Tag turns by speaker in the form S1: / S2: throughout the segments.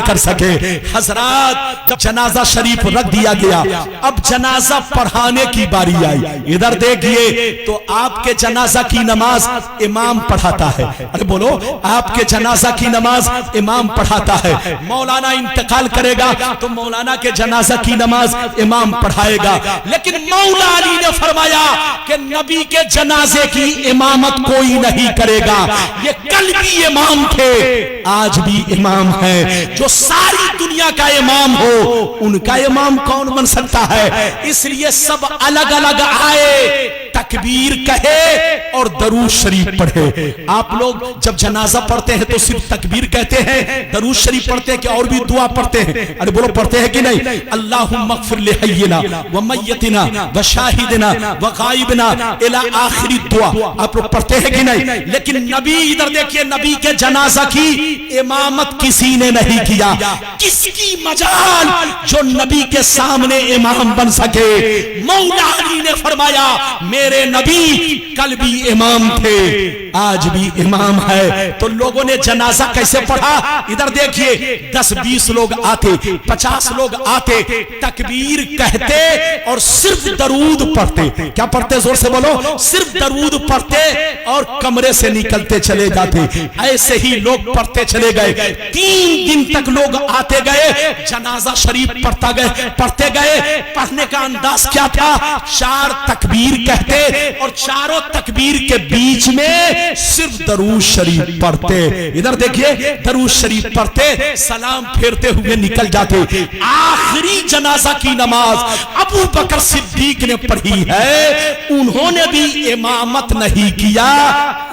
S1: کر سکے۔ حضرات جب جنازہ شریف رکھ دیا گیا، اب جنازہ پڑھانے کی باری آئی۔ ادھر دیکھئے تو آپ کے جنازہ کی نماز امام پڑھاتا ہے۔ ارے بولو، آپ کے جنازہ کی نماز امام پڑھاتا ہے۔ مولانا انتقال کرے گا تو مولانا کے جنازہ کی نماز امام پڑھائے گا، لیکن مولا علی نے فرمایا کہ نبی کے جنازے کی امامت کوئی نہیں کرے گا۔ یہ کل بھی امام تھے، آج بھی امام ہے۔ جو ساری دنیا کا امام ہو، ان کا امام کون بن سکتا ہے؟ اس لیے سب الگ الگ آئے، تکبیر کہے اور درود شریف پڑھے۔ آپ لوگ جب جنازہ پڑھتے ہیں تو صرف تکبیر کہتے ہیں، درود شریف پڑھتے ہیں کہ اور بھی دعا پڑھتے ہیں؟ ارے بولو، پڑھتے ہیں کہ نہیں؟ اللہم اغفر لحینا ومیتنا وشاہدنا وغائبنا الى آخری دعا آپ لوگ پڑھتے ہیں کہ نہیں؟ لیکن نبی، ادھر دیکھئے، نبی کے جنازہ کی امامت کسی نے نہیں کیا۔ کس کی مجال جو نبی کے سامنے امام بن سکے؟ مولا علی نے فرمایا میرے نبی کل بھی امام تھے، آج بھی امام ہے۔ تو لوگوں نے جنازہ کیسے پڑھا؟ ادھر دیکھئے، 10-20 لوگ آتے، 50 لوگ آتے، تکبیر کہتے اور صرف درود پڑھتے۔ کیا پڑھتے؟ زور سے بولو، صرف درود پڑھتے اور کمرے سے نکلتے چلے جاتے۔ ایسے ہی لوگ پڑھتے چلے گئے، 3 دن تک لوگ آتے گئے، جنازہ شریف پڑھتے گئے۔ پڑھنے کا انداز کیا تھا؟ 4 تکبیر کہتے اور چاروں تکبیر کے بیچ میں صرف درود شریف پڑھتے۔ ادھر دیکھیے، درود شریف پڑھتے، سلام پھیرتے ہوئے نکل جاتے۔ آخری جنازہ کی نماز ابو بکر صدیق نے پڑھی ہے، انہوں نے بھی امامت نہیں کیا،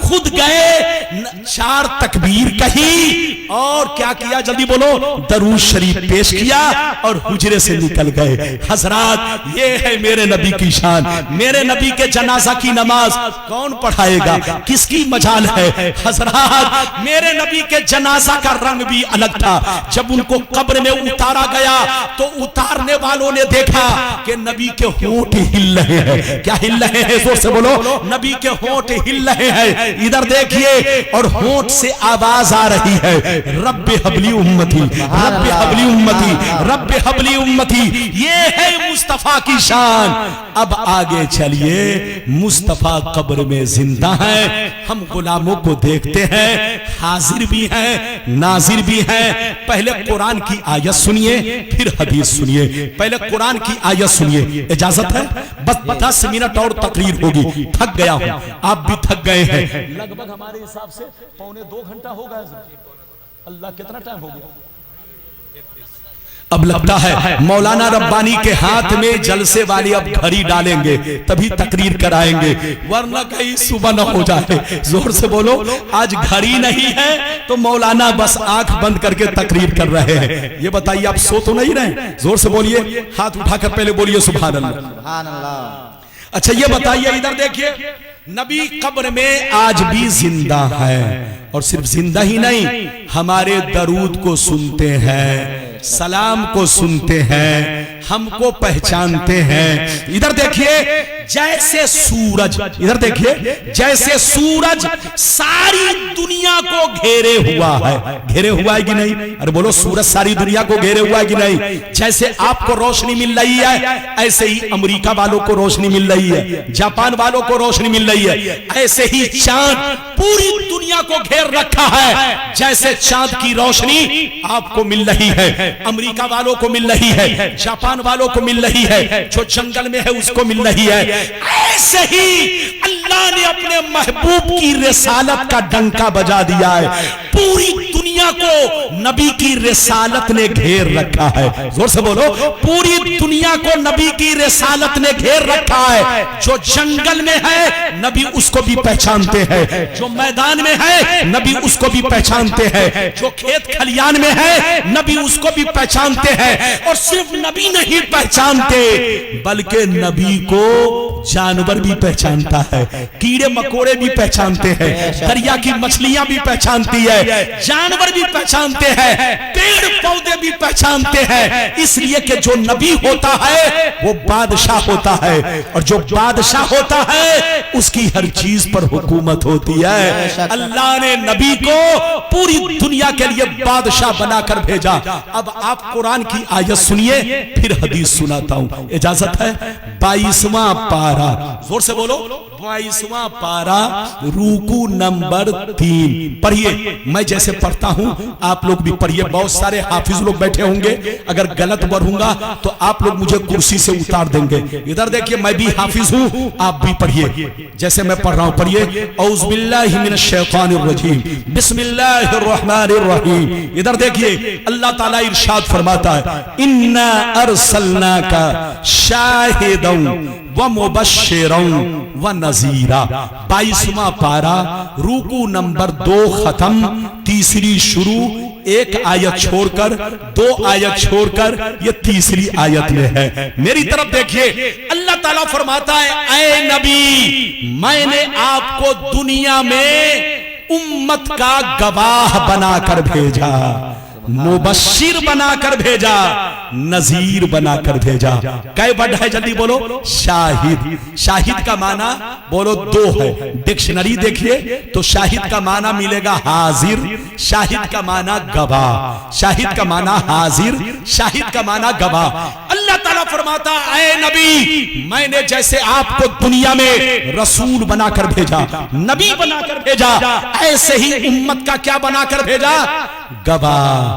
S1: خود گئے، 4 تکبیر کہی اور کیا کیا؟ جلدی بولو، درود شریف پیش کیا اور حجرے سے نکل گئے۔ حضرات، یہ ہے میرے نبی کی شان۔ میرے نبی کے جنازہ کی نماز کون پڑھائے گا؟ کس کی مجال ہے؟ حضرات، میرے نبی کے جنازہ کا رنگ بھی الگ تھا۔ جب ان کو قبر میں اتارا گیا تو اتارنے والوں نے دیکھا کہ نبی کے ہونٹ ہل رہے ہیں۔ کیا ہل رہے ہیں؟ زور سے بولو، نبی کے ہونٹ ہل رہے ہیں۔ ادھر دیکھیے، اور ہونٹ سے آواز آ رہی ہے، رب حبلی امتی، رب حبلی امتی، رب حبلی امتی۔ یہ ہے مصطفیٰ کی شان۔ اب آگے چلیے، مصطفیٰ قبر میں زندہ ہیں، ہم غلاموں کو دیکھتے ہیں، حاضر بھی ہیں، ناظر بھی ہیں۔ پہلے قرآن کی آیت سنیے، پھر حدیث سنیے۔ پہلے قرآن کی آیت سنیے، اجازت ہے؟ بس 10 منٹ اور تقریر ہوگی، تھک گیا ہوں، آپ بھی تھک گئے ہیں۔ لگ بھگ ہمارے حساب سے 1.25 گھنٹہ ہو گیا۔ اللہ، کتنا ٹائم ہو گیا؟ اب لگتا ہے مولانا ربانی کے ہاتھ میں جلسے والے اب گھڑی ڈالیں گے تبھی تقریر کرائیں گے، ورنہ کہیں صبح نہ ہو جائے۔ زور سے بولو، آج گھڑی نہیں ہے تو مولانا بس آنکھ بند کر کے تقریر کر رہے ہیں۔ یہ بتائیے، آپ سو تو نہیں رہے؟ زور سے بولیے، ہاتھ اٹھا کر پہلے بولیے سبحان اللہ، سبحان اللہ۔ اچھا یہ بتائیے، ادھر دیکھیے، نبی قبر میں آج بھی زندہ ہے، اور صرف زندہ ہی نہیں، ہمارے درود کو سنتے ہیں، سلام کو سنتے ہیں، ہم کو پہچانتے ہیں۔ ادھر دیکھیے، جیسے سورج، ادھر دیکھیے، جیسے سورج ساری دنیا کو گھیرے ہوا ہے۔ گھیرے ہوا ہے کہ نہیں؟ ارے بولو، سورج ساری دنیا کو گھیرے ہوا ہے کہ نہیں؟ جیسے آپ کو روشنی مل رہی ہے، ایسے ہی امریکہ والوں کو روشنی مل رہی ہے، جاپان والوں کو روشنی مل رہی ہے، ایسے ہی چاند پوری دنیا کو گھیر رکھا ہے۔ جیسے چاند کی روشنی آپ کو مل رہی ہے، امریکہ والوں کو مل رہی ہے، جاپان والوں کو مل رہی ہے، جو جنگل میں ہے اس کو مل رہی ہے، ایسے ہی اللہ نے اپنے محبوب کی رسالت کا ڈنکا بجا دیا ہے۔ پوری دنیا کو نبی کی رسالت نے گھیر رکھا ہے۔ زور سے بولو، پوری دنیا کو نبی کی رسالت نے گھیر رکھا ہے۔ جو جنگل میں ہے نبی اس کو بھی پہچانتے ہیں، جو میدان میں ہے نبی اس کو بھی پہچانتے ہیں، جو کھیت کھلیان میں ہے نبی اس کو بھی پہچانتے ہیں۔ اور صرف نبی نہیں پہچانتے بلکہ نبی کو جانور بھی پہچانتا ہے، کیڑے مکوڑے بھی پہچانتے ہیں، دریا کی مچھلیاں بھی پہچانتی ہے، جانور بھی پہچانتے ہیں، پیڑ پودے بھی پہچانتے ہیں، اس لیے کہ جو نبی ہوتا ہے وہ بادشاہ ہوتا ہے، اور جو بادشاہ ہوتا ہے اس کی ہر چیز پر حکومت ہوتی ہے۔ اللہ نے نبی کو پوری دنیا کے لیے بادشاہ بنا کر بھیجا۔ اب آپ قرآن کی آیت سنیے، پھر حدیث سناتا ہوں، اجازت ہے؟ 22واں پارہ، زور سے بولو، 22واں پارہ رکوع نمبر 3 پڑھیے۔ میں جیسے پڑھتا ہوں آپ لوگ بھی پڑھیے، بہت سارے حافظ لوگ بیٹھے ہوں گے، اگر غلط پڑھوں گا تو آپ لوگ مجھے کرسی سے اتار دیں گے۔ ادھر دیکھیے، میں بھی حافظ ہوں، آپ بھی پڑھیے جیسے میں پڑھ رہا ہوں، پڑھیے۔ اعوذ باللہ من الشیطان الرجیم، بسم اللہ الرحمن الرحیم۔ ادھر دیکھیے، اللہ تعالیٰ ارشاد فرماتا ہے، اِنَّا أَرْسَلْنَاكَ شَاهِدًا وَمُبَشِّرًا وَنَذِيرًا۔ 22واں پارہ رکوع نمبر 2 ختم، تیسری شروع، ایک آیت چھوڑ کر، 2 آیت چھوڑ کر، یہ تیسری آیت میں ہے۔ میری طرف دیکھیے، اللہ تعالیٰ فرماتا ہے، اے نبی، میں نے آپ کو دنیا میں امت کا گواہ بنا کر بھیجا، مبشر بنا کر بھیجا، نذیر بنا کر بھیجا۔ کئی ورڈ ہے جلدی بولو؟ شاہد۔ شاہد کا معنی بولو 2 ہے، ڈکشنری دیکھیے تو شاہد کا معنی ملے گا حاضر، شاہد کا معنی گواہ، شاہد کا معنی حاضر، شاہد کا معنی گواہ۔ اللہ تعالیٰ فرماتا، اے نبی، میں نے جیسے آپ کو دنیا میں رسول بنا کر بھیجا، نبی بنا کر بھیجا، ایسے ہی امت کا کیا بنا کر بھیجا؟ گواہ۔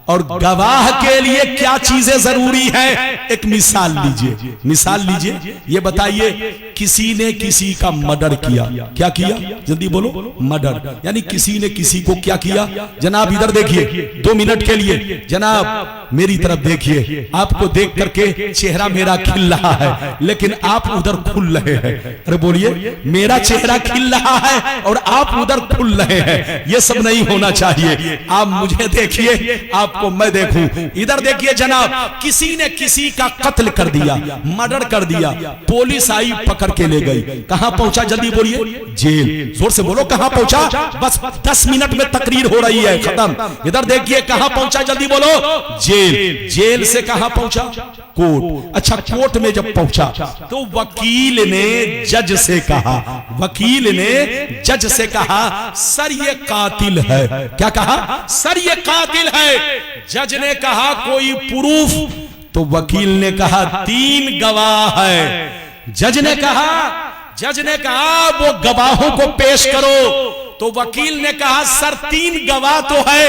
S1: اور گواہ کے لیے کیا چیزیں ضروری ہیں؟ ایک مثال لیجئے، مثال لیجئے، یہ بتائیے، کسی نے کسی کا مرڈر کیا، کیا کیا؟ جلدی بولو، مرڈر، یعنی کسی نے کسی کو کیا کیا؟ جناب ادھر دیکھیے 2 منٹ کے لیے، جناب میری طرف دیکھیے، آپ کو دیکھ کر کے چہرہ میرا کھل رہا ہے لیکن آپ ادھر کھل رہے ہیں۔ ارے بولیے، میرا چہرہ کھل رہا ہے اور آپ ادھر کھل رہے ہیں، یہ سب نہیں ہونا چاہیے۔ آپ مجھے دیکھیے، آپ کو میں دیکھوں۔ ادھر دیکھیے جناب، کسی نے کسی کا قتل کر دیا، مرڈر کر دیا، پولیس آئی پکڑ کے لے گئی، کہاں پہنچا؟ جلدی بولیے، جیل۔ زور سے بولو، کہاں پہنچا؟ بس 10 منٹ میں تقریر ہو رہی ہے، ختم۔ ادھر دیکھیے، کہاں پہنچا؟ جلدی بولو، جیل۔ جیل سے کہاں پہنچا؟ کورٹ۔ اچھا، کورٹ میں جب پہنچا تو وکیل نے جج سے کہا، وکیل نے جج سے کہا، سر یہ قاتل ہے۔ کیا کہا؟ سر یہ قاتل ہے۔ جج نے کہا کوئی پروف؟ تو وکیل نے کہا 3 گواہ ہے۔ جج نے کہا وہ گواہوں کو پیش کرو۔ تو وکیل نے کہا سر 3 گواہ تو ہے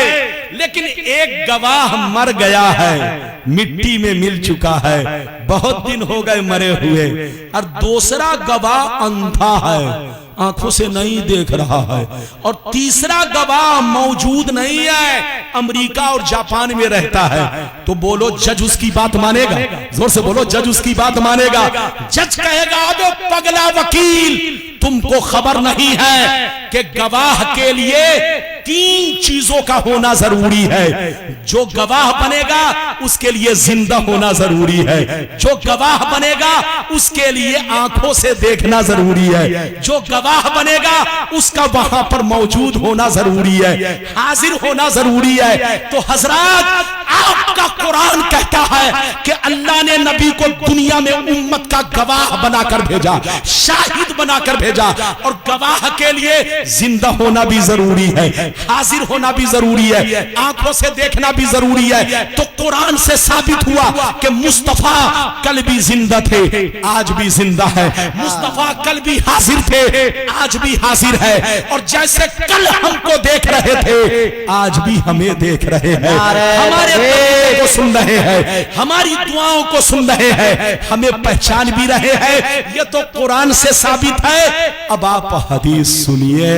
S1: لیکن ایک گواہ مر گیا ہے، مٹی میں مل چکا ہے، بہت دن ہو گئے مرے ہوئے، اور دوسرا گواہ اندھا ہے، آنکھوں سے نہیں دیکھ رہا ہے، اور تیسرا گواہ موجود نہیں ہے، امریکہ اور جاپان میں رہتا ہے۔ تو بولو جج اس کی بات مانے گا؟ زور سے بولو، جج اس کی بات مانے گا؟ جج کہے گا ابے پگلا وکیل، تم کو خبر نہیں ہے کہ گواہ کے لیے 3 چیزوں کا ہونا ضروری ہے۔ جو گواہ بنے گا اس کے لیے زندہ ہونا ضروری ہے، جو گواہ بنے گا اس کے لیے آنکھوں سے دیکھنا ضروری ہے، جو گواہ بنے گا اس کا وہاں پر موجود ہونا ضروری ہے، حاضر ہونا ضروری ہے۔ تو حضرات، آپ کا قرآن کہتا ہے کہ اللہ نے نبی کو دنیا میں امت کا گواہ بنا کر بھیجا، شاہد بنا کر بھیجا، اور گواہ کے لیے زندہ ہونا بھی ضروری ہے، حاضر ہونا بھی ضروری ہے، آنکھوں سے دیکھنا بھی ضروری ہے۔ تو قرآن سے ثابت ہوا کہ مصطفیٰ کل بھی زندہ تھے، آج بھی زندہ ہے، مصطفیٰ کل بھی حاضر تھے، آج بھی حاضر ہے، اور جیسے کل ہم کو دیکھ رہے تھے آج بھی ہمیں دیکھ رہے ہیں، ہمارے دعاؤں کو سن رہے ہیں، ہماری دعاؤں کو سن رہے ہیں، ہمیں پہچان بھی رہے ہیں۔ یہ تو قرآن سے ثابت ہے۔ اب آپ حدیث سنیے،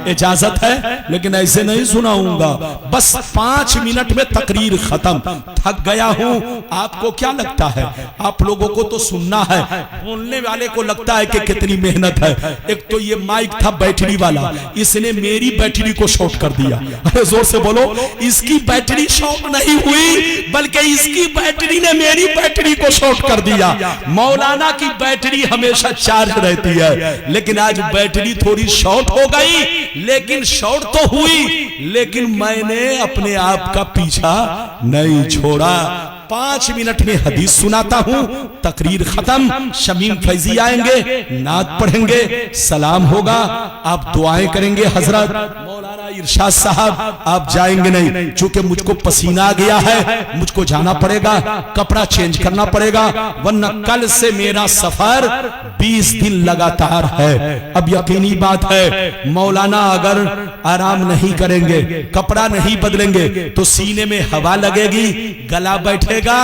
S1: اجازت ہے لیکن ایسے نہیں سناؤں گا، بس 5 منٹ میں تقریر ختم۔ تھک گیا ہوں۔ آپ کو کیا لگتا ہے؟ آپ لوگوں کو تو سننا ہے، بولنے والے کو لگتا ہے کہ کتنی محنت ہے۔ ایک تو یہ مائک تھا بیٹری والا، اس نے میری بیٹری کو شارٹ کر دیا۔ ارے زور سے بولو، اس کی بیٹری شارٹ نہیں ہوئی، بلکہ اس کی بیٹری نے میری بیٹری کو شارٹ کر دیا۔ مولانا کی بیٹری ہمیشہ چارج رہتی ہے، لیکن آج بیٹری تھوڑی شارٹ ہو گئی، لیکن شارٹ تو ہوئی، لیکن میں نے اپنے آپ کا پیچھا نہیں چھوڑا۔ 5 منٹ میں حدیث سناتا ہوں، تقریر ختم، شمیم فیضی آئیں گے، نعت پڑھیں گے، سلام ہوگا، آپ دعائیں کریں گے۔ حضرت مولانا ارشاد صاحب آپ جائیں گے نہیں، چونکہ مجھ کو پسینہ آ گیا ہے، مجھ کو جانا پڑے گا، کپڑا چینج کرنا پڑے گا، ورنہ کل سے میرا سفر 20 دن لگاتار ہے۔ اب یقینی بات ہے مولانا اگر آرام نہیں کریں گے، کپڑا نہیں بدلیں گے تو سینے میں ہوا لگے گی، گلا بیٹھے گا،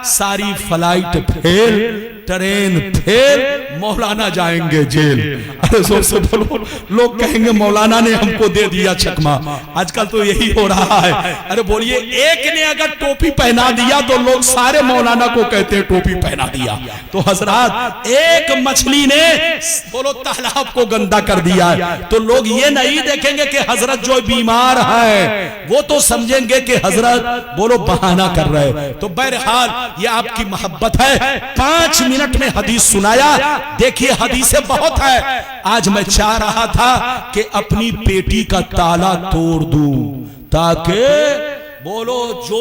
S1: ساری فلائٹ پھیل، ٹرین پھیل، مولانا جائیں گے جیل۔ ارے زور سے بولو، لوگ کہیں گے مولانا نے ہم کو دے دیا چکمہ۔ آج کل تو یہی ہو رہا ہے۔ ارے بولیے، ایک نے اگر ٹوپی پہنا دیا تو لوگ سارے مولانا کو کہتے ہیں ٹوپی پہنا دیا۔ تو حضرات، ایک مچھلی نے بولو تالاب کو گندا کر دیا ہے، تو لوگ یہ نہیں دیکھیں گے کہ حضرت جو بیمار ہے وہ تو سمجھیں گے کہ حضرت بولو بہانہ کر رہے۔ تو بہرحال یہ آپ کی محبت ہے۔ 5 منٹ میں حدیث سنایا۔ دیکھیے حدیثیں بہت ہے، آج میں چاہ رہا تھا کہ اپنی پیٹی کا تالا توڑ دوں تاکہ بولو جو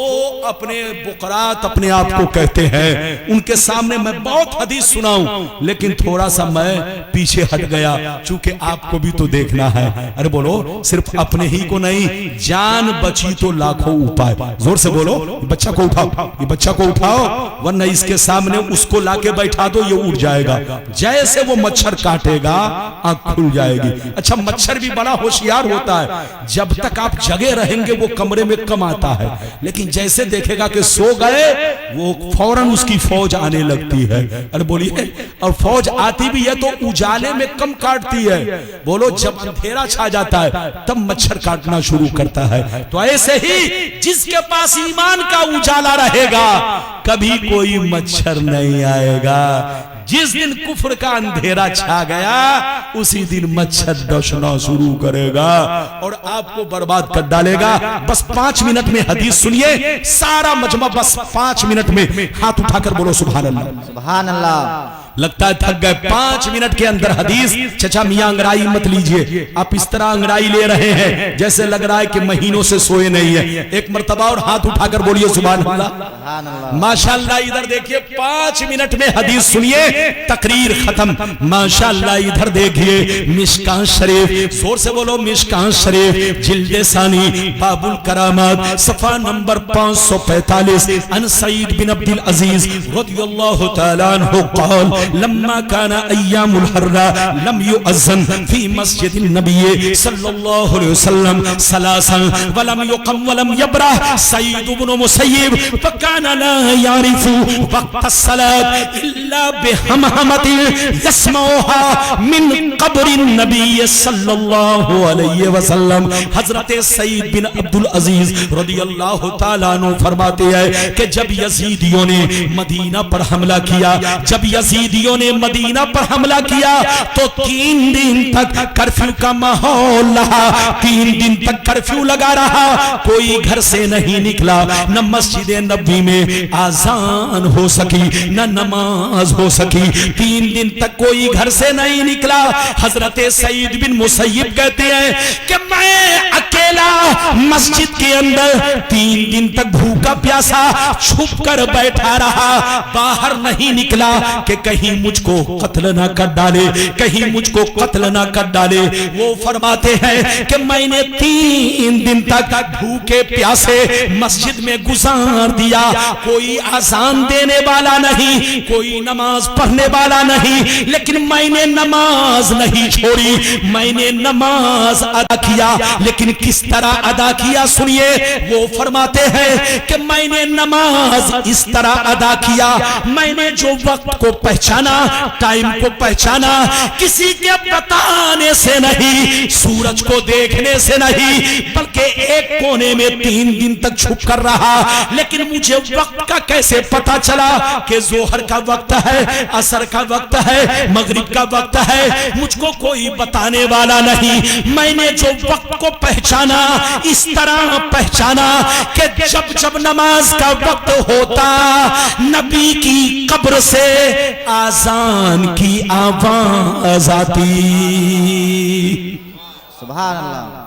S1: اپنے بقرات اپنے آپ کو کہتے ہیں ان کے سامنے میں بہت حدیث سناؤں، لیکن تھوڑا سا میں پیچھے ہٹ گیا چونکہ آپ کو بھی تو دیکھنا ہے۔ ارے بولو، صرف اپنے ہی کو نہیں، جان بچی تو لاکھوں اپائے۔ زور سے بولو، بچہ کو اٹھاؤ، یہ بچہ کو اٹھاؤ، ورنہ اس کے سامنے اس کو لا کے بیٹھا دو، یہ اڑ جائے گا۔ جیسے وہ مچھر کاٹے گا آنکھ کھل جائے گی۔ اچھا، مچھر بھی بڑا ہوشیار ہوتا ہے، جب تک آپ جگے رہیں گے وہ کمرے میں کم آتا ہے، لیکن جیسے دیکھے گا کہ سو گئے وہ فوراً اس کی فوج آنے لگتی ہے۔ ارے بولیے، اور فوج آتی بھی ہے تو اجالے میں کم کاٹتی ہے۔ بولو، جب اندھیرا چھا جاتا ہے تب مچھر کاٹنا شروع کرتا ہے۔ تو ایسے ہی جس کے پاس ایمان کا اجالا رہے گا کبھی کوئی مچھر نہیں آئے گا۔ جس دن کفر کا اندھیرا چھا گیا اسی دن مچھر ڈسنا شروع کرے گا اور آپ کو برباد کر ڈالے گا۔ بس 5 منٹ میں حدیث سنیے، سارا مجمع بس 5 منٹ میں ہاتھ اٹھا کر بولو سبحان اللہ،
S2: سبحان اللہ۔
S1: لگتا ہے تھک گئے، 5 منٹ کے اندر حدیث۔ چچا میاں انگڑائی مت لیجئے، آپ اس طرح انگڑائی لے رہے ہیں جیسے لگ رہا ہے کہ مہینوں سے سوئے نہیں ہیں۔ ایک مرتبہ اور ہاتھ اٹھا کر بولیے سبحان اللہ، ماشاءاللہ۔ ادھر دیکھیے، 5 منٹ میں حدیث سنیے، تقریر ختم۔ ماشاءاللہ ادھر دیکھیے، مشکاہ شریف، زور سے بولو مشکاہ شریف، جلد ثانی، باب الکرامات، صفحہ نمبر 545۔ ان سعید بن عبد العزیز رضی اللہ تعالیٰ عنہ قال لما كان ايام الحر لم يؤذن في مسجد النبي صلى الله عليه وسلم ثلاثا ولم يقم ولم يبرح سعيد بن مسيب فكان لا يعرف وقت الصلاة الا بهمهمة يسمعها من قبر النبي صلى الله عليه وسلم۔ حضرت سعید بن عبد العزیز رضی اللہ تعالیٰ عنہ فرماتے ہیں کہ جب یزیدیوں نے مدینہ پر حملہ کیا، جب یزیدیوں نے مدینہ پر حملہ کیا تو 3 دن تک کرفیو کا ماحول رہا، 3 دن تک کرفیو لگا رہا، کوئی گھر سے نہیں نکلا، نہ مسجد نبوی میں آذان ہو سکی نہ نماز ہو سکی، 3 دن تک کوئی گھر سے نہیں نکلا۔ حضرت سعید بن مسیب کہتے ہیں کہ میں اکیلا مسجد کے اندر 3 دن تک بھوکا پیاسا چھپ کر بیٹھا رہا، باہر نہیں نکلا کہ کہیں مجھ کو قتل نہ کر ڈالے، کہیں مجھ کو قتل نہ کر ڈالے۔ وہ فرماتے ہیں کہ میں نے 3 دن تک بھوکے پیاسے مسجد میں گزار دیا، کوئی آذان دینے والا نہیں، کوئی نماز پڑھنے والا نہیں، لیکن میں نے نماز نہیں چھوڑی، میں نے نماز ادا کیا۔ لیکن کس طرح ادا کیا سنیے، وہ فرماتے ہیں کہ میں نے نماز اس طرح ادا کیا، میں نے جو وقت کو پہچانا، ٹائم کو پہچانا، کسی کے بتانے سے نہیں، سورج کو دیکھنے سے نہیں، بلکہ ایک کونے میں 3 دن تک چھپ کر رہا۔ لیکن مجھے وقت کا کیسے پتا چلا کہ ظہر کا وقت ہے، عصر کا وقت ہے، مغرب کا وقت ہے، مجھ کو کوئی بتانے والا نہیں۔ میں نے جو وقت کو پہچانا اس طرح پہچانا کہ جب جب نماز کا وقت ہوتا نبی کی قبر سے آذان کی آواز آتی۔
S2: سبحان اللہ۔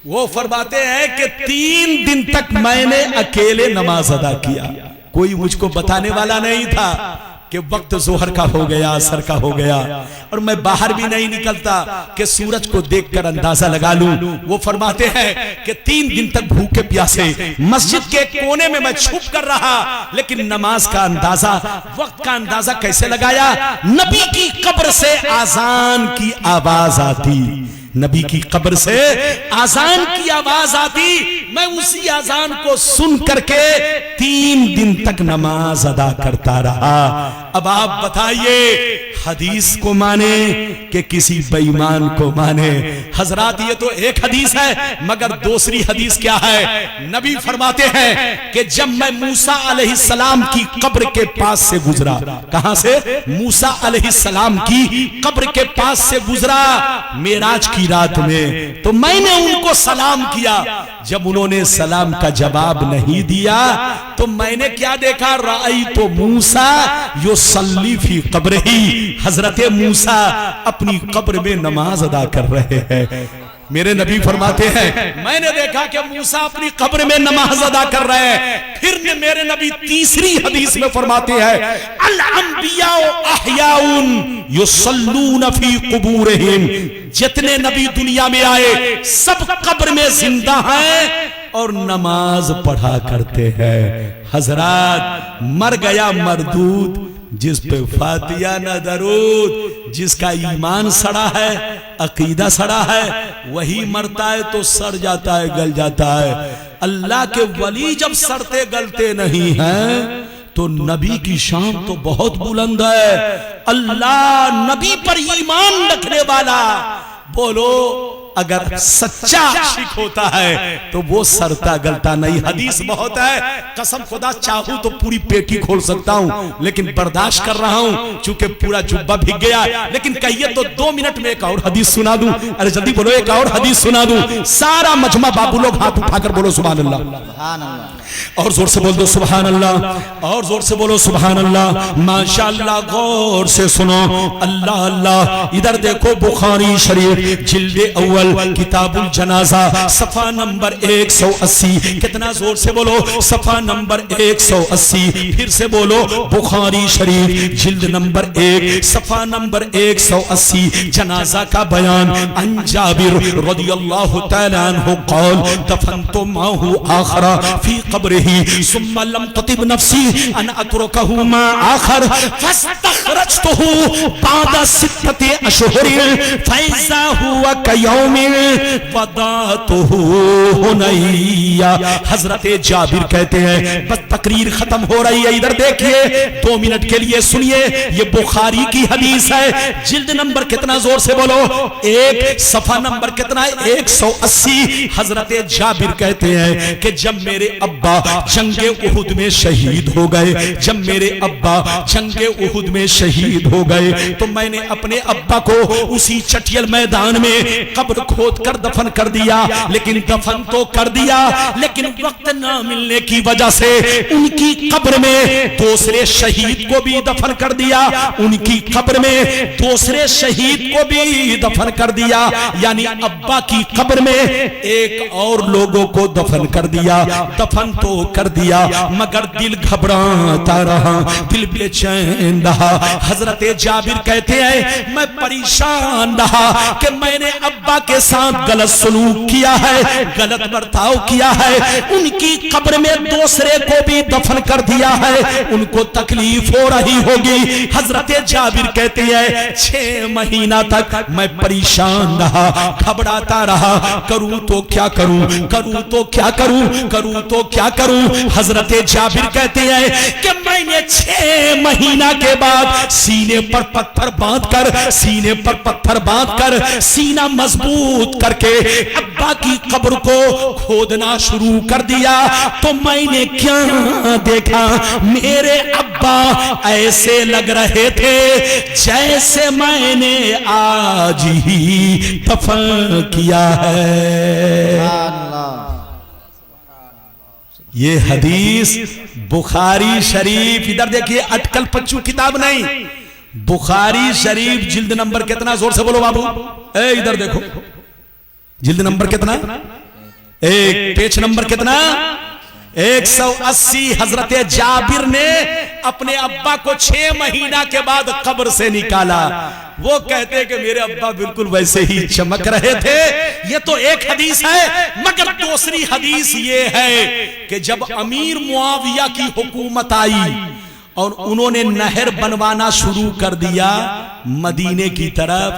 S1: وہ فرماتے ہیں کہ 3 دن تک میں نے اکیلے نماز ادا کیا، کوئی مجھ کو بتانے والا نہیں تھا کہ وقت ظہر کا ہو گیا، عصر کا ہو گیا، اور میں باہر بھی نہیں نکلتا کہ سورج کو دیکھ کر اندازہ لگا لوں۔ وہ فرماتے ہیں کہ 3 دن تک بھوکے پیاسے مسجد کے کونے میں چھپ کر رہا، لیکن نماز کا اندازہ، وقت کا اندازہ کیسے لگایا؟ نبی کی قبر سے آذان کی آواز آتی، نبی کی قبر سے آذان کی آواز آتی، میں اسی آذان کو سن کر کے 3 دن تک نماز ادا کرتا رہا۔ اب آپ بتائیے حدیث کو مانے کہ کسی بے ایمان کو مانے؟ حضرات یہ تو ایک حدیث ہے، مگر دوسری حدیث کیا ہے؟ نبی فرماتے ہیں کہ جب میں موسیٰ علیہ السلام کی قبر کے پاس سے گزرا، کہاں سے؟ موسیٰ علیہ السلام کی قبر کے پاس سے گزرا معراج کی رات میں، تو میں نے ان کو سلام کیا۔ جب انہوں نے سلام کا جواب نہیں دیا تو میں نے کیا دیکھا؟ رأیت موسیٰ یصلی فی قبرہ، حضرت موسیٰ اپنی قبر میں نماز ادا کر رہے ہیں۔ میرے نبی فرماتے ہیں میں نے دیکھا کہ موسیٰ اپنی قبر میں نماز ادا کر رہے ہیں۔ پھر میرے نبی تیسری حدیث میں فرماتے ہیں الانبیاء احیاء یصلون فی قبورہم، جتنے نبی دنیا میں آئے سب قبر میں زندہ ہیں اور نماز پڑھا کرتے ہیں۔ حضرات مر گیا مردود، جس پہ فاتحہ نہ درود، جس کا ایمان سڑا ہے، عقیدہ سڑا ہے، وہی مرتا ہے تو سڑ جاتا ہے، گل جاتا ہے۔ اللہ کے ولی جب سڑتے گلتے نہیں ہیں تو نبی کی شان تو بہت بلند ہے۔ اللہ نبی پر ایمان رکھنے والا، بولو اگر سچا عاشق ہوتا ہے تو وہ سرتا گلتا نہیں۔ حدیث بہت ہے، قسم خدا چاہوں تو پوری پیٹی کھول سکتا ہوں، لیکن برداشت کر رہا ہوں چونکہ پورا جبہ بھگ گیا۔ لیکن کہیے تو 2 منٹ میں ایک اور حدیث سنا دوں، ارے جلدی بولو ایک اور حدیث سنا دوں۔ سارا مجمع بابو لوگ ہاتھ اٹھا کر بولو سبحان اللہ،
S2: سبحان اللہ،
S1: اور زور سے بول دو سبحان اللہ، اور زور سے بولو سبحان اللہ۔ ماشاءاللہ غور سے سنو، اللہ اللہ۔ ادھر دیکھو بخاری شریف جلد اول کتاب الجنازہ صفحہ نمبر 180، کتنا زور سے بولو، صفحہ نمبر 180۔ پھر سے بولو بخاری شریف جلد نمبر 1 صفحہ نمبر 180، جنازہ کا بیان۔ عن جابر رضی اللہ تعالی عنہ قال دفنت معه آخر فی قبره ثم لم تطب نفسی ان اترکه مع آخر فاستخرجته بعد 6 اشہر فاذا هو کیوم وداتہ ہنیہ۔ حضرت جابر کہتے ہیں بس تقریر ختم ہو رہی ہے، ادھر دیکھئے 2 منٹ کے لیے سنیے، یہ بخاری کی حدیث ہے، جلد نمبر کتنا زور سے بولو، 1 صفحہ نمبر کتنا ہے 180۔ حضرت جابر کہتے ہیں کہ جب میرے ابا جنگ احد میں شہید ہو گئے، جب میرے ابا جنگ احد میں شہید ہو گئے تو میں نے اپنے ابا کو اسی چٹیل میدان میں قبر کھود کر دفن کر دیا، لیکن دفن تو کر دیا لیکن وقت نہ ملنے کی وجہ سے ان کی قبر میں دوسرے شہید کو بھی دفن کر دیا، ان کی قبر میں دوسرے شہید کو بھی دفن کر دیا، یعنی ابا کی قبر میں ایک اور لوگوں کو دفن کر دیا۔ دفن تو کر دیا مگر دل گھبراتا رہا، دل بے چین رہا۔ حضرت جابر کہتے ہیں میں پریشان رہا کہ میں نے ابا کے ساتھ غلط سلوک کیا ہے، غلط برتاؤ کیا ہے، ان کی قبر میں دوسرے کو بھی دفن کر دیا ہے، ان کو تکلیف ہو رہی ہوگی۔ حضرت جابر کہتے ہیں 6 مہینہ تک میں پریشان رہا، گھبراتا رہا، کروں تو کیا کروں، کروں تو کیا کروں، کروں تو کیا کروں۔ حضرت جابر کہتے ہیں کہ میں نے 6 مہینہ کے بعد سینے پر پتھر باندھ کر، سینے پر پتھر باندھ کر سینہ مضبوط کر کے ابا کی قبر کو کھودنا شروع کر دیا، تو میں نے کیا دیکھا، میرے ابا ابا ایسے لگ رہے تھے جیسے میں نے آج ہی دفن کیا ہے. یہ حدیث بخاری شریف، ادھر دیکھیے اٹکل پچو کتاب نہیں، بخاری شریف جلد نمبر کتنا، زور سے بولو بابو، اے ادھر دیکھو، جلد نمبر کتنا، ایک، پیج نمبر کتنا، 180. حضرت جابر نے اپنے ابا کو 6 مہینہ کے بعد قبر سے نکالا. وہ کہتے کہ میرے ابا بالکل ویسے ہی چمک رہے تھے. یہ تو ایک حدیث ہے، مگر دوسری حدیث یہ ہے کہ جب امیر معاویہ کی حکومت آئی اور انہوں نے نہر بنوانا شروع کر دیا مدینے کی طرف،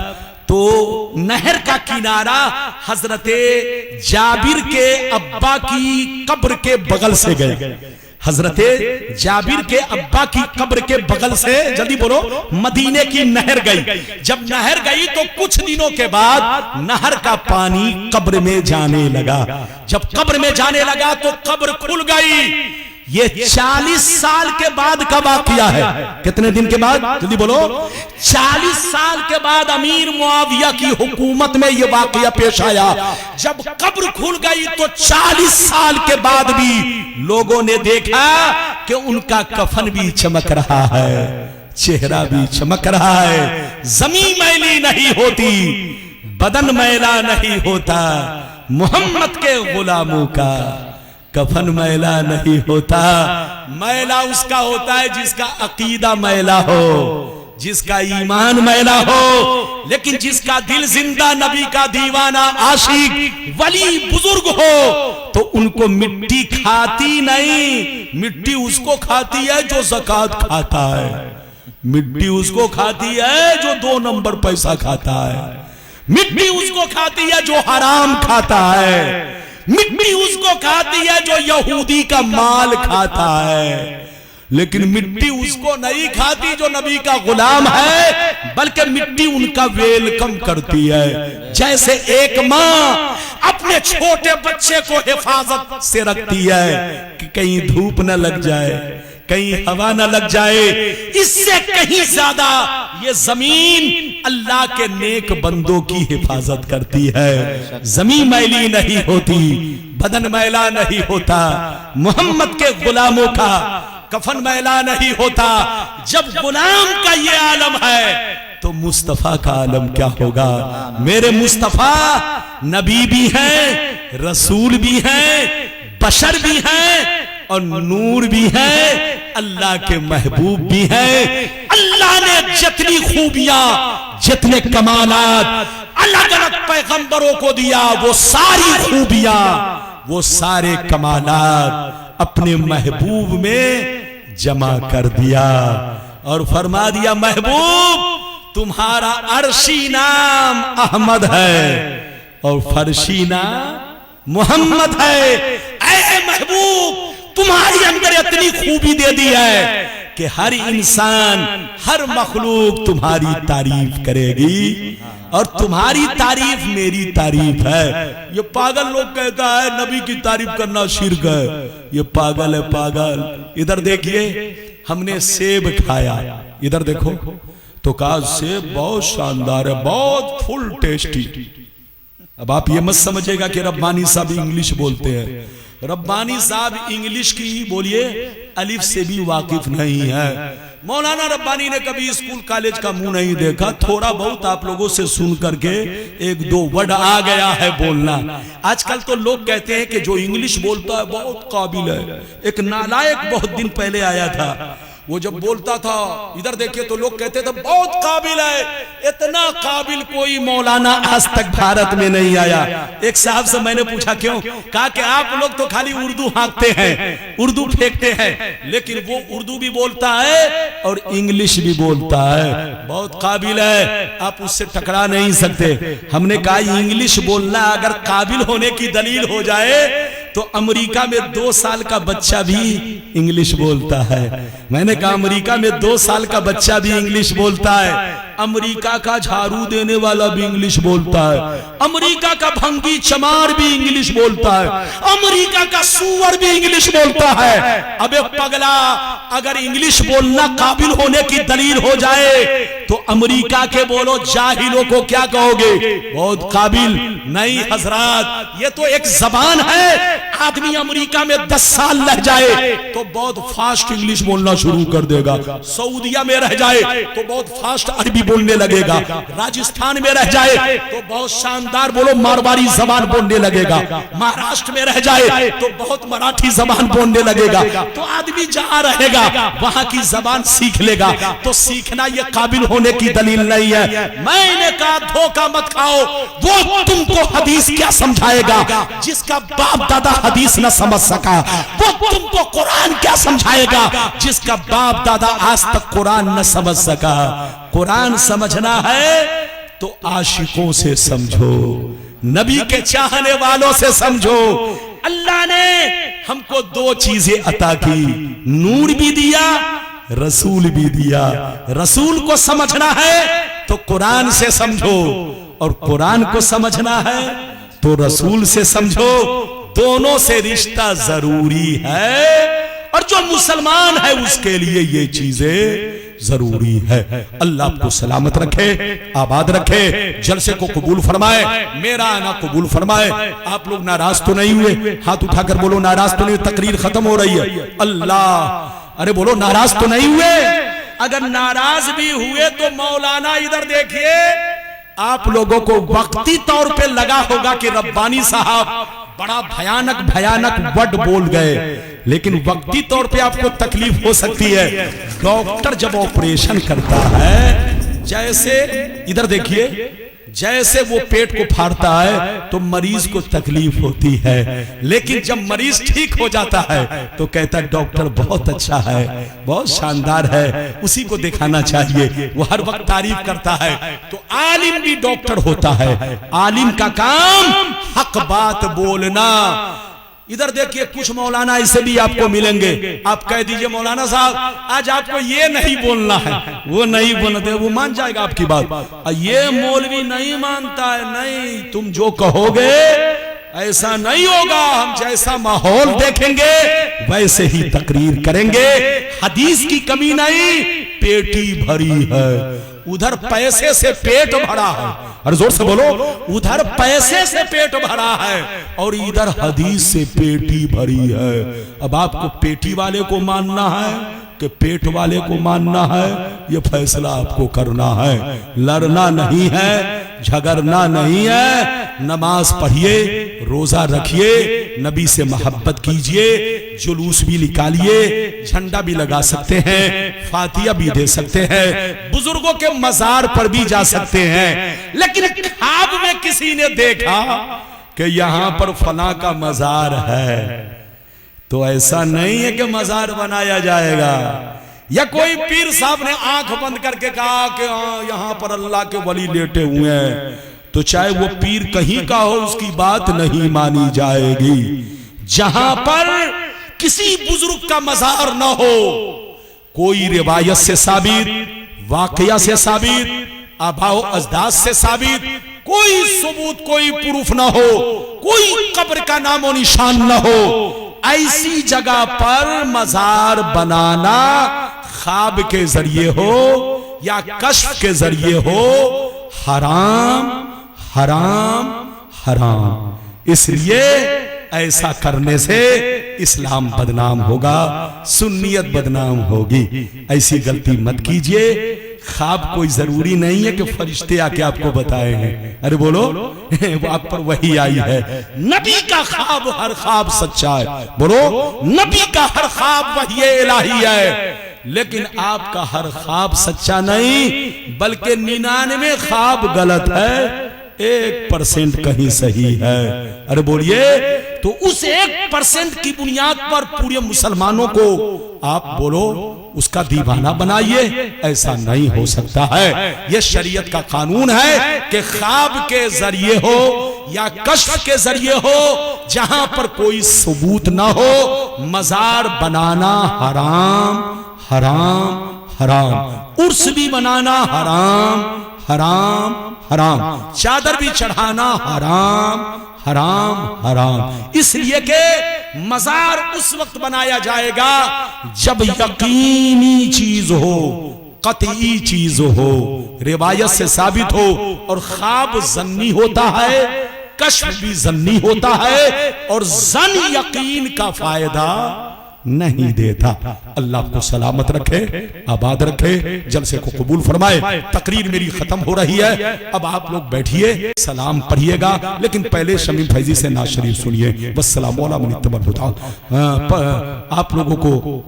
S1: تو نہر کا کنارہ حضرت جابر کے ابا کی قبر کے بغل سے گئے. حضرت جابر کے ابا کی قبر کے بغل سے، جلدی بولو، مدینے کی نہر گئی. جب نہر گئی تو کچھ دنوں کے بعد نہر کا پانی قبر میں جانے لگا. جب قبر میں جانے لگا تو قبر کھل گئی. یہ 40 سال کے بعد کا واقعہ ہے. کتنے دن کے بعد، جلدی بولو، 40 سال کے بعد امیر معاویہ کی حکومت میں یہ واقعہ پیش آیا. جب قبر کھل گئی تو 40 سال کے بعد بھی لوگوں نے دیکھا کہ ان کا کفن بھی چمک رہا ہے، چہرہ بھی چمک رہا ہے. زمین میلی نہیں ہوتی، بدن میلا نہیں ہوتا. محمد کے غلاموں کا کفن میلا نہیں ہوتا. میلا اس کا ہوتا ہے جس کا عقیدہ میلا ہو، جس کا ایمان میلا ہو، لیکن جس کا دل زندہ نبی کا دیوانہ عاشق ولی بزرگ ہو تو ان کو مٹی کھاتی نہیں. مٹی اس کو کھاتی ہے جو زکوٰۃ کھاتا ہے، مٹی اس کو کھاتی ہے جو 2 نمبر پیسہ کھاتا ہے، مٹی اس کو کھاتی ہے جو حرام کھاتا ہے، مٹی اس کو کھاتی ہے جو یہودی کا مال کھاتا ہے. لیکن مٹی اس کو نہیں کھاتی جو نبی کا غلام ہے، بلکہ مٹی ان کا ویلکم کرتی ہے. جیسے ایک ماں اپنے چھوٹے بچے کو حفاظت سے رکھتی ہے کہ کہیں دھوپ نہ لگ جائے، کہیں ہوا نہ لگ جائے، اس سے کہیں زیادہ یہ زمین اللہ کے نیک بندوں کی حفاظت کرتی ہے. زمین میلی نہیں ہوتی، بدن میلا نہیں ہوتا. محمد کے غلاموں کا کفن میلا نہیں ہوتا. جب غلام کا یہ عالم ہے تو مصطفیٰ کا عالم کیا ہوگا. میرے مصطفیٰ نبی بھی ہیں، رسول بھی ہیں، بشر بھی ہیں اور نور بھی ہیں، اللہ کے محبوب بھی ہیں. اللہ نے جتنی خوبیاں، جتنے کمالات الگ الگ پیغمبروں کو دیا، وہ ساری خوبیاں، وہ سارے کمالات اپنے محبوب میں جمع کر دیا اور فرما دیا محبوب تمہارا عرشی نام احمد ہے اور فرشی نام محمد ہے. اے محبوب تمہاری اندر اتنی خوبی دے دی ہے کہ ہر انسان، ہر مخلوق تمہاری تعریف کرے گی اور تمہاری تعریف میری تعریف ہے. یہ پاگل لوگ کہتا ہے نبی کی تعریف کرنا شرک ہے. یہ پاگل ہے، پاگل. ادھر دیکھیے، ہم نے سیب کھایا، ادھر دیکھو تو کہا سیب بہت شاندار ہے، بہت فل ٹیسٹی. اب آپ یہ مت سمجھے گا کہ ربانی صاحب انگلش بولتے ہیں. ربانی صاحب انگلش کی بولیے الف سے بھی واقف نہیں ہے. مولانا ربانی نے کبھی اسکول کالج کا منہ نہیں دیکھا. تھوڑا بہت آپ لوگوں سے سن کر کے 1-2 ورڈ آ گیا ہے بولنا. آج کل تو لوگ کہتے ہیں کہ جو انگلش بولتا ہے بہت قابل ہے. ایک نالائق بہت دن پہلے آیا تھا، وہ جب بولتا تھا ادھر دیکھیں تو لوگ کہتے تھے بہت قابل ہے. اتنا قابل کوئی مولانا آج تک بھارت میں نہیں آیا. ایک صاحب سے میں نے پوچھا کیوں؟ کہا کہ آپ لوگ تو خالی اردو ہانکتے ہیں، اردو پھینکتے ہیں، لیکن وہ اردو بھی بولتا ہے اور انگلش بھی بولتا ہے. بہت قابل ہے، آپ اس سے ٹکرا نہیں سکتے. ہم نے کہا انگلش بولنا اگر قابل ہونے کی دلیل ہو جائے تو امریکہ میں 2 سال کا بچہ بھی انگلش بولتا ہے. میں نے کہا امریکہ میں 2 سال کا بچہ بھی انگلش بولتا ہے. امریکہ کا جھاڑو دینے والا بھی انگلش بولتا ہے، امریکہ کا بھنگی چمار بھی انگلش بولتا ہے، امریکہ کا سور بھی انگلش بولتا ہے۔ ابے پگلا، اگر انگلش بولنا قابل ہونے کی دلیل ہو جائے تو امریکہ کے بولو جاہلوں کو کیا کہو گے؟ بہت قابل نہیں حضرات، یہ تو ایک زبان ہے۔ آدمی امریکہ میں 10 سال رہ جائے تو بہت فاسٹ انگلش بولنا شروع کر دے گا، سعودیہ میں رہ جائے تو بہت فاسٹ عربی بولنے لگے گا، راجستھان میں رہ جائے تو بہت شاندار بولو مارواڑی زبان بولنے لگے گا، مہاراشٹر میں رہ جائے تو بہت مراٹھی زبان بولنے لگے گا۔ تو آدمی جہاں رہے گا وہاں کی زبان سیکھ لے گا، تو سیکھنا یہ قابل ہونے کی دلیل نہیں ہے۔ میں نے کہا دھوکہ مت کھاؤ، وہ تم کو حدیث کیا سمجھائے گا جس کا باپ دادا حدیث نہ سمجھ سکا؟ وہ تم کو قرآن کیا سمجھائے گا جس کا باپ دادا آج تک قرآن نہ سمجھ سکا؟ قرآن سمجھنا ہے تو عاشقوں سے سمجھو، نبی کے چاہنے والوں سے سمجھو۔ اللہ نے ہم کو 2 چیزیں عطا کی، نور بھی دیا، رسول بھی دیا۔ رسول کو سمجھنا ہے تو قرآن سے سمجھو، اور قرآن کو سمجھنا ہے تو رسول سے سمجھو۔ دونوں سے رشتہ ضروری ہے، اور جو مسلمان ہے اس کے لیے یہ چیزیں ضروری ہے۔ اللہ آپ کو سلامت رکھے، آباد رکھے، جلسے کو قبول فرمائے، میرا آنا قبول فرمائے۔ آپ لوگ ناراض تو نہیں ہوئے؟ ہاتھ اٹھا کر بولو ناراض تو نہیں، تقریر ختم ہو رہی ہے۔ اللہ، ارے بولو ناراض تو نہیں ہوئے؟ اگر ناراض بھی ہوئے تو مولانا ادھر دیکھیے، آپ لوگوں کو وقتی طور پہ لگا ہوگا کہ ربانی صاحب بڑا بھیانک ورڈ بول گئے، لیکن وقتی طور پہ آپ کو تکلیف ہو سکتی ہے۔ ڈاکٹر جب آپریشن کرتا ہے، جیسے ادھر دیکھیے، جیسے وہ پیٹ کو پھاڑتا ہے تو مریض کو تکلیف ہوتی ہے، لیکن جب مریض ٹھیک ہو جاتا ہے تو کہتا ہے ڈاکٹر بہت اچھا ہے، بہت شاندار ہے، اسی کو دکھانا چاہیے، وہ ہر وقت تعریف کرتا ہے۔ تو عالم بھی ڈاکٹر ہوتا ہے، عالم کا کام حق بات بولنا۔ ادھر دیکھیے کچھ مولانا ایسے بھی آپ کو ملیں گے، آپ کہہ دیجئے مولانا صاحب آج آپ کو یہ نہیں بولنا ہے، وہ نہیں بولتے، وہ مان جائے گا آپ کی بات۔ یہ مولوی نہیں مانتا ہے، نہیں، تم جو کہو گے ایسا نہیں ہوگا، ہم جیسا ماحول دیکھیں گے ویسے ہی تقریر کریں گے۔ حدیث کی کمی نہیں، پیٹی بھری ہے، ادھر پیسے سے پیٹ بھرا ہے، اور زور سے بولو، ادھر پیسے سے پیٹ بھرا ہے اور ادھر حدیث سے پیٹی بھری ہے۔ اب آپ کو پیٹی والے کو ماننا ہے کہ پیٹ والے کو ماننا ہے، یہ فیصلہ آپ کو کرنا ہے۔ لڑنا نہیں ہے، جھگڑنا نہیں ہے، نماز پڑھیے، روزہ رکھیے، نبی سے محبت کیجئے، جلوس بھی نکالیے، جھنڈا بھی لگا سکتے ہیں، فاتحہ بھی دے سکتے ہیں، بزرگوں کے مزار پر بھی جا سکتے ہیں۔ لیکن خواب میں کسی نے دیکھا کہ یہاں پر فلاں کا مزار ہے تو ایسا نہیں ہے کہ مزار بنایا جائے گا، یا کوئی پیر صاحب نے آنکھ بند کر کے کہا کہ یہاں پر اللہ کے ولی لیٹے ہوئے ہیں، تو چاہے وہ پیر کہیں کا ہو اس کی بات نہیں مانی جائے گی۔ جہاں پر کسی بزرگ کا مزار نہ ہو، کوئی روایت سے ثابت، واقعہ سے ثابت، آباء و اجداد سے ثابت، کوئی ثبوت، کوئی پروف نہ ہو، کوئی قبر کا نام و نشان نہ ہو، ایسی جگہ پر مزار بنانا خواب کے ذریعے ہو یا کشف کے ذریعے ہو، حرام حرام حرام۔ اس لیے ایسا کرنے سے اسلام بدنام ہوگا، سنیت بدنام ہوگی۔ ایسی غلطی مت کیجئے۔ خواب کوئی ضروری نہیں ہے کہ فرشتے آ کے آپ کو بتائے ہیں، ارے بولو وہ آپ پر وحی آئی ہے۔ نبی کا خواب، ہر خواب سچا ہے، بولو نبی کا ہر خواب وحی الہی ہے، لیکن آپ کا ہر خواب سچا نہیں بلکہ 99 خواب غلط ہے، 1% کہیں صحیح ہے۔ ارے بولیے، تو اس 1% کی بنیاد پر پورے مسلمانوں کو آپ بولو اس کا دیوانہ بنائیے، ایسا نہیں ہو سکتا ہے۔ یہ شریعت کا قانون ہے کہ خواب کے ذریعے ہو یا کشف کے ذریعے ہو، جہاں پر کوئی ثبوت نہ ہو، مزار بنانا حرام حرام حرام، عرس بھی منانا حرام حرام حرام، چادر بھی چڑھانا حرام حرام حرام، اس لیے کہ مزار اس وقت بنایا جائے گا جب یقینی چیز ہو، قطعی چیز ہو، روایت سے ثابت ہو، اور خواب ظنی ہوتا ہے، کشف بھی ظنی ہوتا ہے، اور ظن یقین کا فائدہ نہیں دیتا۔ اللہ کو سلامت رکھے، آباد رکھے، جلسے کو قبول فرمائے۔ تقریر میری ختم ہو رہی ہے، اب آپ لوگ بیٹھیے، سلام پڑھیے گا، لیکن پہلے شمیم فیضی سے نعت شریف سنیے۔ والسلام علی من اتبع الہدی۔ آپ لوگوں کو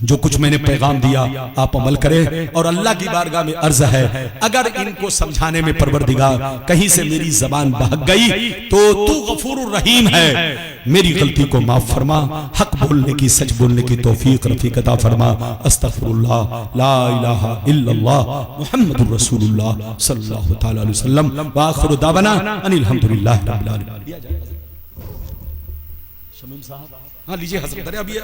S1: جو کچھ میں نے پیغام دیا آپ عمل کریں، اور اللہ کی بارگاہ میں عرض ہے اگر ان کو سمجھانے میں پروردگار کہیں سے میری زبان بہک گئی تو تو غفور الرحیم ہے، میری غلطی کو معاف فرما، حق بولنے کی، سچ بولنے کی توفیق رفیق عطا فرما۔ استغفر اللہ، لا الہ الا اللہ، محمد الرسول اللہ صلی اللہ تعالی علیہ وسلم، وآخر دعوانا ان الحمدللہ رب العالمین۔ شمیم صاحب ہاں لیجئے حضرت، ابھی